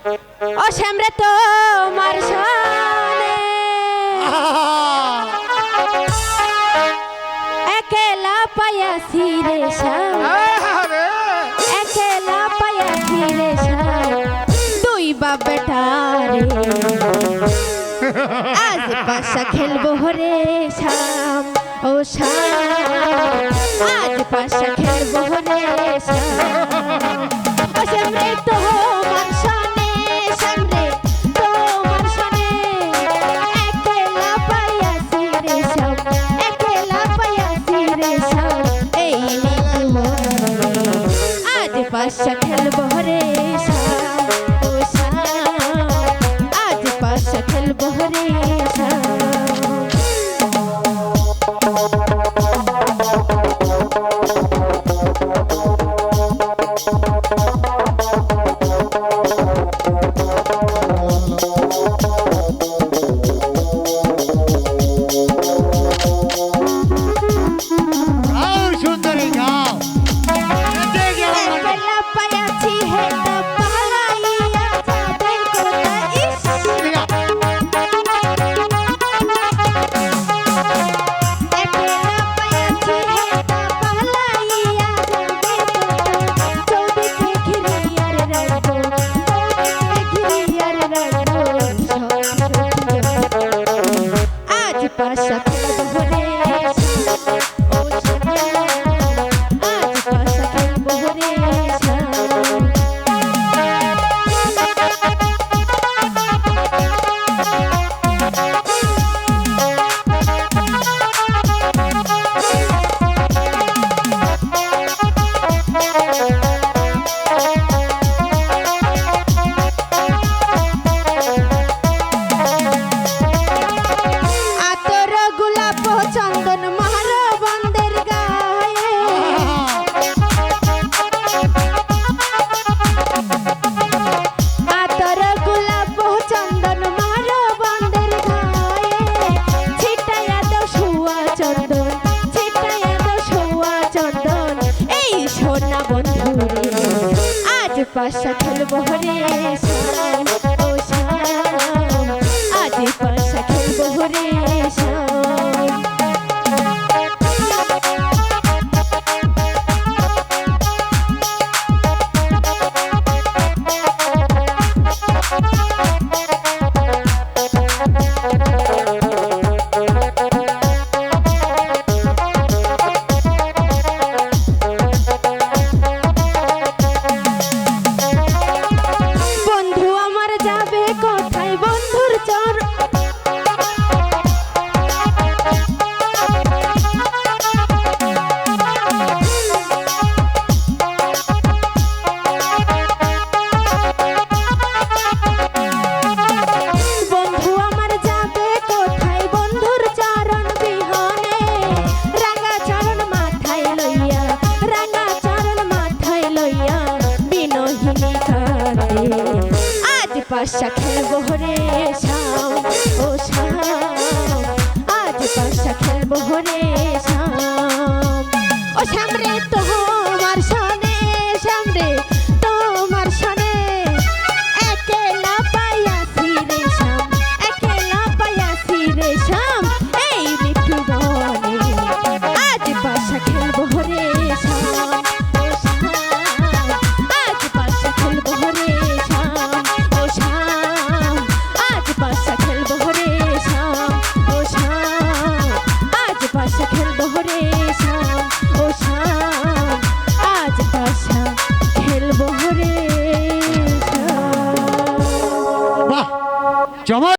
ও শ্যামরে তোমার সনে একলা পায়াছি রে শ্যাম একলা পায়াছি রে শ্যাম দুই বাপ বেটারে আজ পাশা খেলবো রে শ্যাম ও শ্যাম আজ পাশা খেলবো রে শ্যাম ও শ্যামরে তোমার সনে শ্যামরে তোমার সনে একলা পায়াছি রে শ্যাম একলা পায়াছি রে শ্যাম এই আজ পাশা খেলবো রে শ্যাম ও শ্যাম আজ পাশা খেলবো রে শ্যাম পাশা খেলবো রে ও শ্যাম আজ পাশা খেলবো রে চন্দন মার বন্দের গায়ে আতর গোলাপ চন্দন মার বন্দের গায়ে ছিটায়া দাও শুয়া চন্দন ছিটায়া দাও শুয়া চন্দন এই সোনা বন্ধুরে আজ পাশা খেলবো রে শ্যাম ও শ্যাম আজ পাশা খেলবো রে শ্যাম পাশা খেলবো রে শ্যাম ও শ্যাম আজ পাশা খেলবো রে শ্যাম ও শ্যাম রে তোমার সনে শ্যাম রে তোমার সনে একলা পায়াছি রে শ্যাম একলা পায়াছি রে শ্যাম এই মিঠু বনে আজ পাশা খেলবো রে শ্যাম ও শ্যাম আজ পাশা খেলবো রে পাশা খেলবো রে শ্যাম ও শ্যাম আজ পাশা খেলবো রে শ্যাম ও শ্যাম আজ পাশা খেলবো রে শ্যাম। বাহ, চমৎকার।